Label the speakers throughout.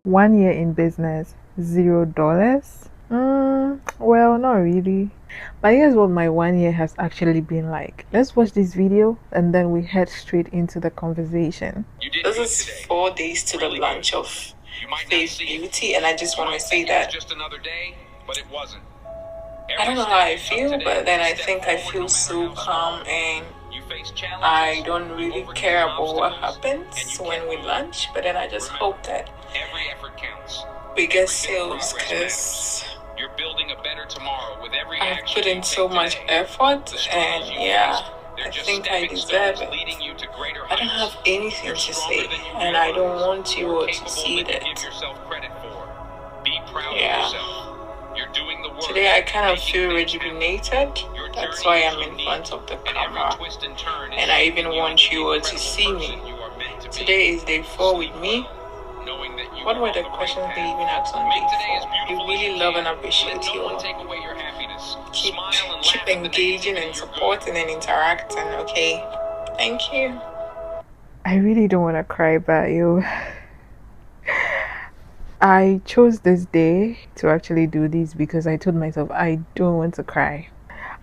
Speaker 1: 1 year in business, $0. Well, not really. But here's what my 1 year has actually been like. Let's watch this video and then we head straight into the conversation. This is 4 days to the launch of Fave Beauty, and I just want to say that
Speaker 2: just another day, but it wasn't.
Speaker 1: I don't know how I feel, but then I think I feel so calm and I don't really care about what happens when we launch, but then I just hope that
Speaker 2: Every effort counts.
Speaker 1: we get sales because
Speaker 2: You're building a better tomorrow with every
Speaker 1: I've
Speaker 2: action
Speaker 1: put in
Speaker 2: you
Speaker 1: so
Speaker 2: take
Speaker 1: much
Speaker 2: today.
Speaker 1: effort,
Speaker 2: The struggles
Speaker 1: and
Speaker 2: you
Speaker 1: yeah,
Speaker 2: faced, they're
Speaker 1: I
Speaker 2: just
Speaker 1: think I
Speaker 2: stepping
Speaker 1: deserve
Speaker 2: stones
Speaker 1: it.
Speaker 2: leading you to greater
Speaker 1: I don't
Speaker 2: heights.
Speaker 1: have anything
Speaker 2: You're
Speaker 1: to
Speaker 2: stronger
Speaker 1: say,
Speaker 2: than you
Speaker 1: and I don't
Speaker 2: realize.
Speaker 1: want you
Speaker 2: More
Speaker 1: all to
Speaker 2: capable
Speaker 1: see
Speaker 2: than you
Speaker 1: that.
Speaker 2: give yourself credit for. Be proud of
Speaker 1: Yeah.
Speaker 2: yourself. You're doing the work.
Speaker 1: Today I kind of
Speaker 2: making
Speaker 1: feel
Speaker 2: things happen.
Speaker 1: rejuvenated.
Speaker 2: Your
Speaker 1: That's
Speaker 2: journey
Speaker 1: why
Speaker 2: is
Speaker 1: I'm in
Speaker 2: unique,
Speaker 1: front of the
Speaker 2: and every
Speaker 1: camera.
Speaker 2: twist and turn is
Speaker 1: And I even
Speaker 2: shaping you
Speaker 1: want
Speaker 2: into
Speaker 1: you
Speaker 2: the
Speaker 1: all to
Speaker 2: incredible
Speaker 1: see me.
Speaker 2: person you are meant to be.
Speaker 1: Today is day 4 with
Speaker 2: Sleep
Speaker 1: me.
Speaker 2: well, knowing that you
Speaker 1: What
Speaker 2: are
Speaker 1: were
Speaker 2: on
Speaker 1: the
Speaker 2: the right
Speaker 1: questions they
Speaker 2: path.
Speaker 1: even asked on
Speaker 2: Make
Speaker 1: day
Speaker 2: today as
Speaker 1: 4?
Speaker 2: beautiful
Speaker 1: We
Speaker 2: as
Speaker 1: really
Speaker 2: you
Speaker 1: love
Speaker 2: can.
Speaker 1: and appreciate
Speaker 2: Let no
Speaker 1: you
Speaker 2: one
Speaker 1: all.
Speaker 2: take away your happiness.
Speaker 1: Keep
Speaker 2: Smile and
Speaker 1: keep
Speaker 2: laugh at the
Speaker 1: engaging
Speaker 2: negativity.
Speaker 1: and
Speaker 2: You're good.
Speaker 1: supporting and interacting, okay? Thank you. I really don't want to cry, but I chose this day to actually do this because I told myself I don't want to cry.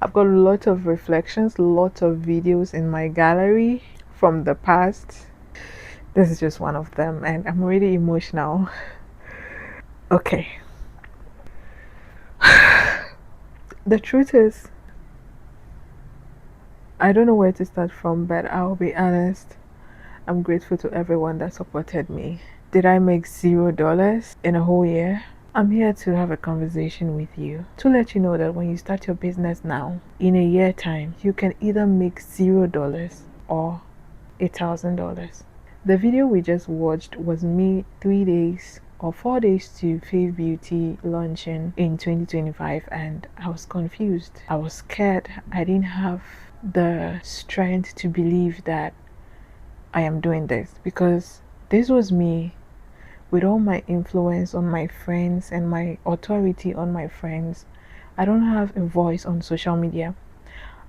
Speaker 1: I've got lots of reflections, lots of videos in my gallery from the past. This is just one of them, and I'm really emotional. Okay. The truth is, I don't know where to start from, but I'll be honest. I'm grateful to everyone that supported me. Did I make $0 in a whole year? I'm here to have a conversation with you to let you know that when you start your business now, in a year time, you can either make $0 or $1,000. The video we just watched was me 3 days or 4 days to Fave Beauty launching in 2025, and I was confused. I was scared. I didn't have the strength to believe that I am doing this because this was me with all my influence on my friends and my authority on my friends. I don't have a voice on social media.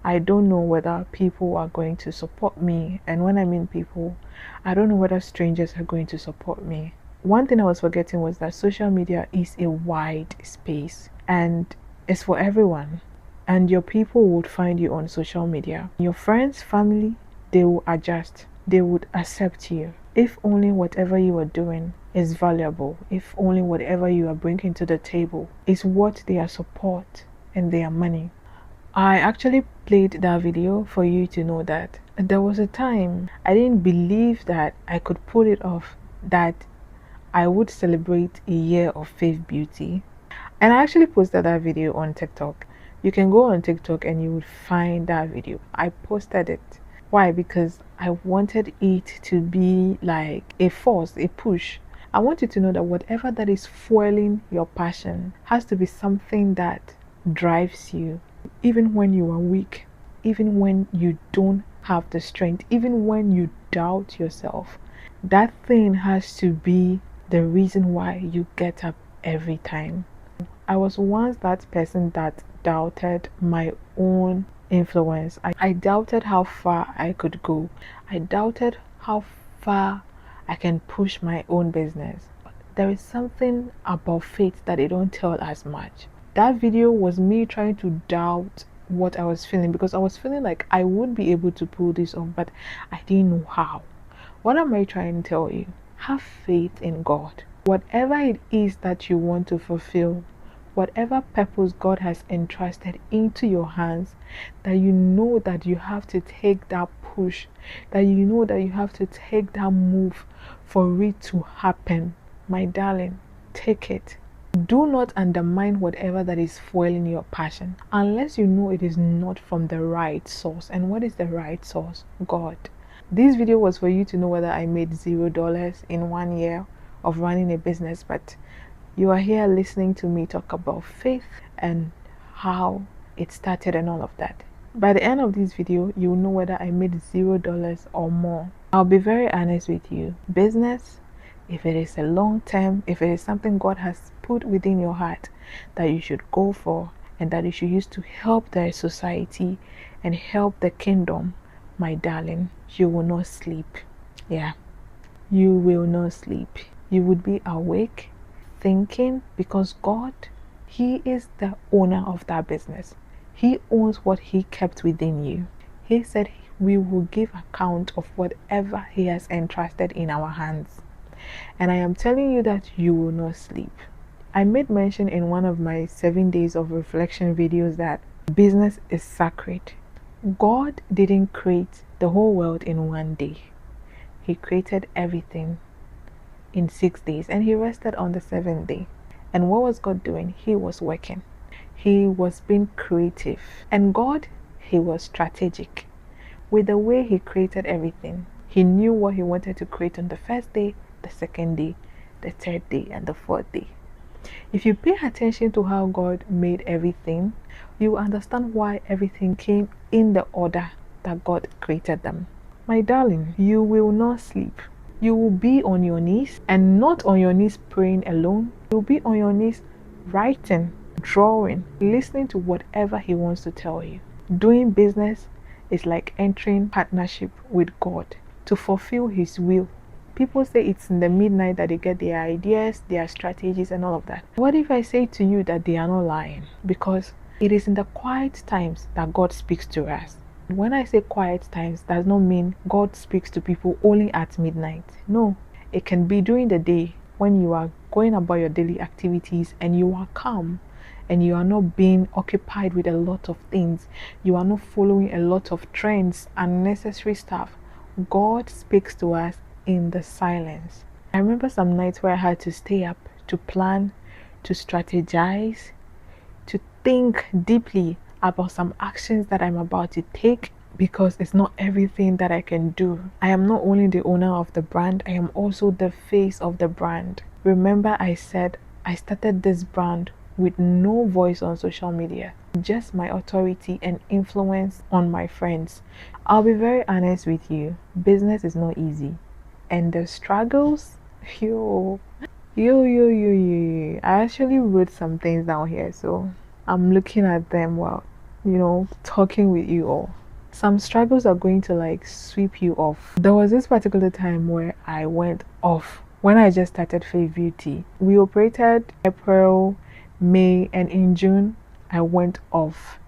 Speaker 1: I don't know whether people are going to support me, and when I mean people, I don't know whether strangers are going to support me. One thing I was forgetting was that social media is a wide space and it's for everyone, and your people would find you on social media. Your friends, family, they will adjust, they would accept you if only whatever you are doing is valuable, if only whatever you are bringing to the table is worth their support and their money. I actually played that video for you to know that there was a time I didn't believe that I could pull it off, that I would celebrate a year of Fave Beauty. And I actually posted that video on TikTok. You can go on TikTok and you would find that video. I posted it. Why? Because I wanted it to be like a force, a push. I want you to know that whatever that is fueling your passion has to be something that drives you, even when you are weak, even when you don't have the strength, even when you doubt yourself. That thing has to be the reason why you get up every time. I was once that person that doubted my own influence. I doubted how far I could go. I doubted how far I can push my own business. There is something about faith that they don't tell as much. That video was me trying to doubt what I was feeling because I was feeling like I would be able to pull this off, but I didn't know how. What am I trying to tell you? Have faith in God. Whatever it is that you want to fulfill, whatever purpose God has entrusted into your hands, that you know that you have to take that push, that you know that you have to take that move for it to happen. My darling, take it. Do not undermine whatever that is fueling your passion unless you know it is not from the right source. And what is the right source? God. This video was for you to know whether I made $0 in 1 year of running a business, but you are here listening to me talk about faith and how it started and all of that. By the end of this video, you will know whether I made $0 or more. I'll be very honest with you. Business, if it is a long term, if it is something God has put within your heart that you should go for and that you should use to help the society and help the kingdom, my darling, you will not sleep. Yeah, you will not sleep. you would be awake, thinking, because God, He is the owner of that business. He owns what He kept within you. He said we will give account of whatever He has entrusted in our hands. And I am telling you that you will not sleep. I made mention in one of my 7 days of reflection videos that business is sacred. God didn't create the whole world in one day. He created everything in 6 days and He rested on the 7th day. And what was God doing? He was working. He was being creative. And God, He was strategic. With the way He created everything, He knew what He wanted to create on the first day, the second day, the third day, and the fourth day. If you pay attention to how God made everything, you will understand why everything came in the order that God created them. My darling, you will not sleep. You will be on your knees, and not on your knees praying alone. You'll be on your knees writing, drawing, listening to whatever He wants to tell you. Doing business is like entering partnership with God to fulfill His will. People say it's in the midnight that they get their ideas, their strategies, and all of that. What if I say to you that they are not lying? Because it is in the quiet times that God speaks to us. When I say quiet times, does not mean God speaks to people only at midnight. No, it can be during the day when you are going about your daily activities and you are calm and you are not being occupied with a lot of things. You are not following a lot of trends, unnecessary stuff. God speaks to us in the silence. I remember some nights where I had to stay up to plan, to strategize, to think deeply about some actions that I'm about to take, because it's not everything that I can do. I am not only the owner of the brand, I am also the face of the brand. Remember, I said I started this brand with no voice on social media, just my authority and influence on my friends. I'll be very honest with you, business is not easy. And the struggles, yo. I actually wrote some things down here, so I'm looking at them while, talking with you all. Some struggles are going to like sweep you off. There was this particular time where I went off when I just started Fave Beauty. We operated April, May, and in June I went off.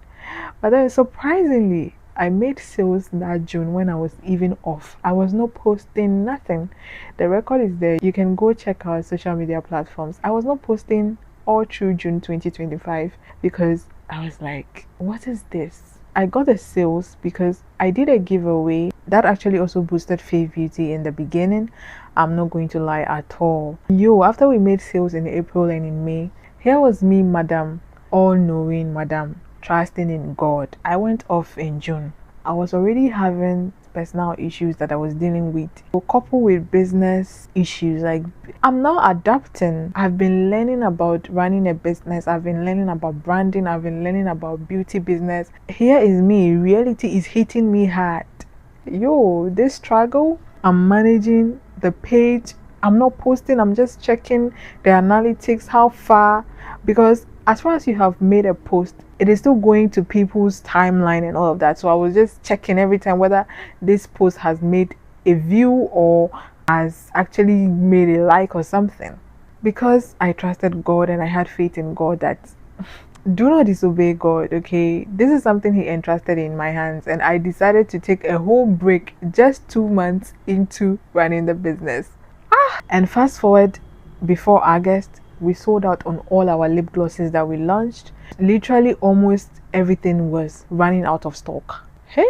Speaker 1: But then surprisingly, I made sales that June when I was even off. I was not posting nothing. The record is there. You can go check our social media platforms. I was not posting all through June 2025 because I was like, what is this? I got the sales because I did a giveaway that actually also boosted Fave Beauty in the beginning. I'm not going to lie at all. After we made sales in April and in May, here was me, madam, all-knowing madam, trusting in God. I went off in June. I was already having personal issues that I was dealing with, coupled with business issues. Like, I'm now adapting. I've been learning about running a business. I've been learning about branding. I've been learning about beauty business. Here is me. Reality is hitting me hard. This struggle. I'm managing the page. I'm not posting. I'm just checking the analytics, how far, because as far as you have made a post, it is still going to people's timeline and all of that. So I was just checking every time whether this post has made a view or has actually made a like or something. Because I trusted God and I had faith in God that do not disobey God, okay? This is something He entrusted in my hands, and I decided to take a whole break just 2 months into running the business. And fast forward, before August, we sold out on all our lip glosses that we launched. Literally almost everything was running out of stock. Hey,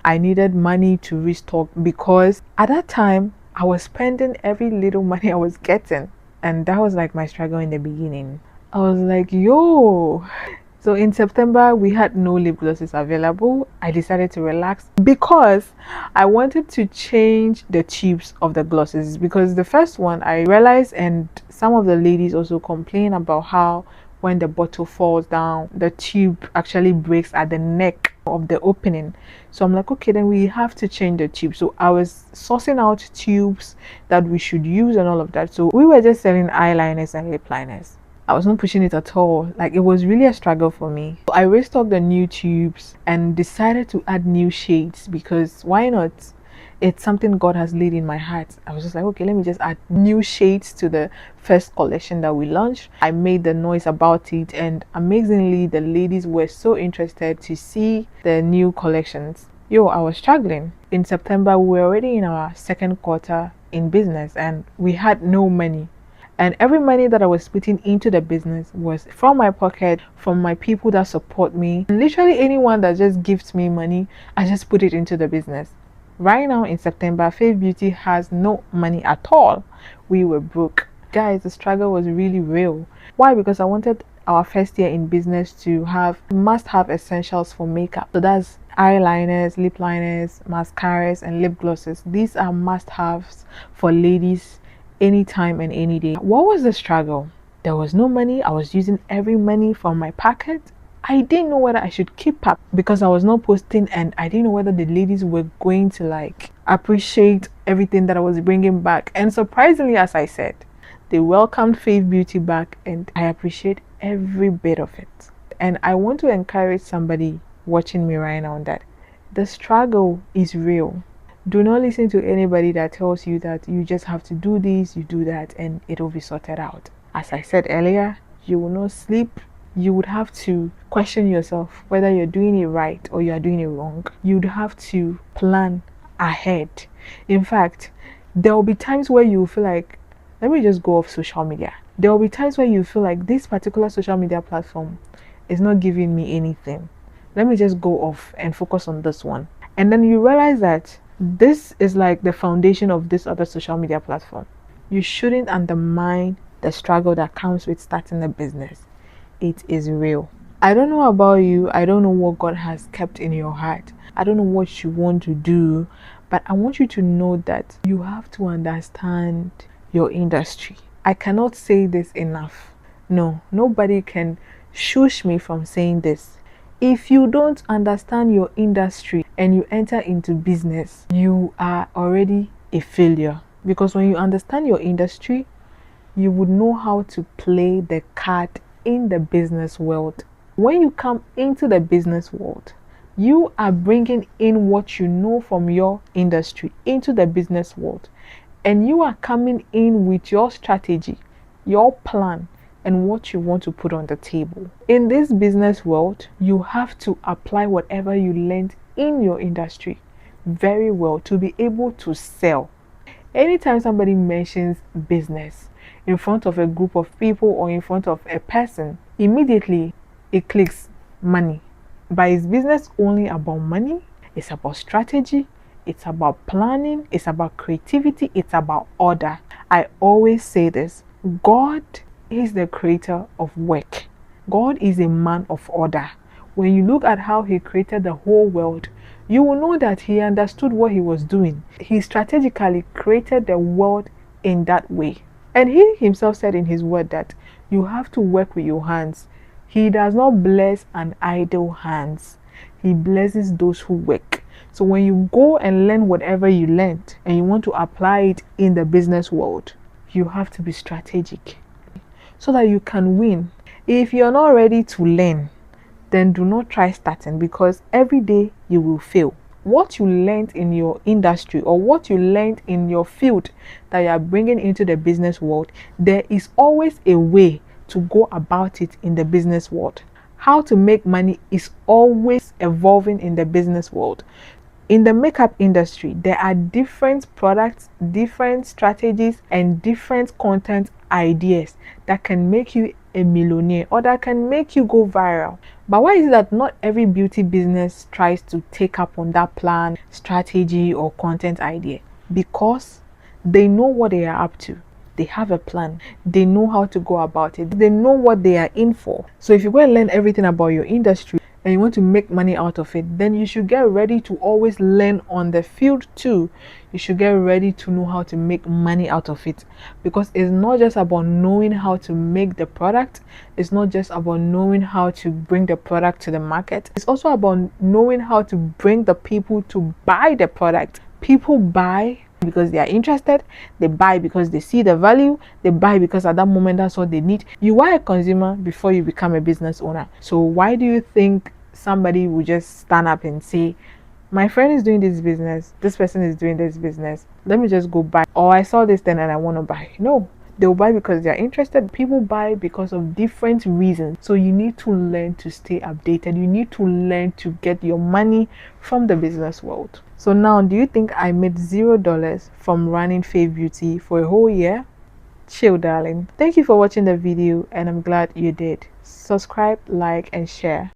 Speaker 1: I needed money to restock because at that time I was spending every little money I was getting, and that was like my struggle in the beginning. I was like, so in September, we had no lip glosses available. I decided to relax because I wanted to change the tubes of the glosses, because the first one I realized, and some of the ladies also complain about how when the bottle falls down, the tube actually breaks at the neck of the opening. So I'm like, okay, then we have to change the tube. So I was sourcing out tubes that we should use and all of that. So we were just selling eyeliners and lip liners. I was not pushing it at all. Like, it was really a struggle for me. I restocked the new tubes and decided to add new shades, because why not? It's something God has laid in my heart. I was just like, okay, let me just add new shades to the first collection that we launched. I made the noise about it, and amazingly, the ladies were so interested to see the new collections. Yo, I was struggling. In September, we were already in our second quarter in business, and we had no money. And every money that I was putting into the business was from my pocket, from my people that support me. And literally anyone that just gives me money, I just put it into the business. Right now in September, Fave Beauty has no money at all. We were broke. Guys, the struggle was really real. Why? Because I wanted our first year in business to have must-have essentials for makeup. So that's eyeliners, lip liners, mascaras, and lip glosses. These are must-haves for ladies anytime and any day. What was the struggle? There was no money. I was using every money from my pocket. I didn't know whether I should keep up because I was not posting, and I didn't know whether the ladies were going to like appreciate everything that I was bringing back. And surprisingly, as I said, they welcomed Fave Beauty back, and I appreciate every bit of it. And I want to encourage somebody watching me right now that the struggle is real. Do not listen to anybody that tells you that you just have to do this, you do that, and it will be sorted out. As I said earlier, you will not sleep. You would have to question yourself whether you're doing it right or you are doing it wrong. You'd have to plan ahead. In fact, there will be times where you feel like, let me just go off social media. There will be times where you feel like this particular social media platform is not giving me anything. Let me just go off and focus on this one. And then you realize that this is like the foundation of this other social media platform. You shouldn't undermine the struggle that comes with starting a business. It is real. I don't know about you. I don't know what God has kept in your heart. I don't know what you want to do, but I want you to know that you have to understand your industry. I cannot say this enough. No, nobody can shush me from saying this. If you don't understand your industry and you enter into business, you are already a failure. Because when you understand your industry, you would know how to play the card in the business world. When you come into the business world, you are bringing in what you know from your industry into the business world, and you are coming in with your strategy, your plan, and what you want to put on the table. In this business world, you have to apply whatever you learned in your industry very well to be able to sell. Anytime somebody mentions business in front of a group of people or in front of a person, immediately it clicks money. But is business only about money? It's about strategy, it's about planning, it's about creativity, it's about order. I always say this: God is the creator of work. God is a man of order. When you look at how he created the whole world, you will know that he understood what he was doing. He strategically created the world in that way. And he himself said in his word that you have to work with your hands. He does not bless an idle hands. He blesses those who work. So when you go and learn whatever you learned and you want to apply it in the business world, you have to be strategic so that you can win. If you're not ready to learn, then do not try starting, because every day you will fail. What you learned in your industry or what you learned in your field that you are bringing into the business world, there is always a way to go about it in the business world. How to make money is always evolving in the business world. In the makeup industry, there are different products, different strategies, and different content ideas that can make you a millionaire or that can make you go viral. But why is it that not every beauty business tries to take up on that plan, strategy, or content idea? Because they know what they are up to. They have a plan. They know how to go about it. They know what they are in for. So if you go and learn everything about your industry and you want to make money out of it, then you should get ready to always learn on the field too. You should get ready to know how to make money out of it, because it's not just about knowing how to make the product. It's not just about knowing how to bring the product to the market. It's also about knowing how to bring the people to buy the product. People buy because they are interested, they buy because they see the value, they buy because at that moment that's what they need. You are a consumer before you become a business owner. So why do you think somebody will just stand up and say, My friend is doing this business, this person is doing this business, let me just go buy. Or I saw this thing and I want to buy. No, they'll buy because they're interested. People buy because of different reasons. So you need to learn to stay updated. You need to learn to get your money from the business world. So now, do you think I made $0 from running Fave Beauty for a whole year? Chill, darling. Thank you for watching the video, and I'm glad you did. Subscribe, like, and share.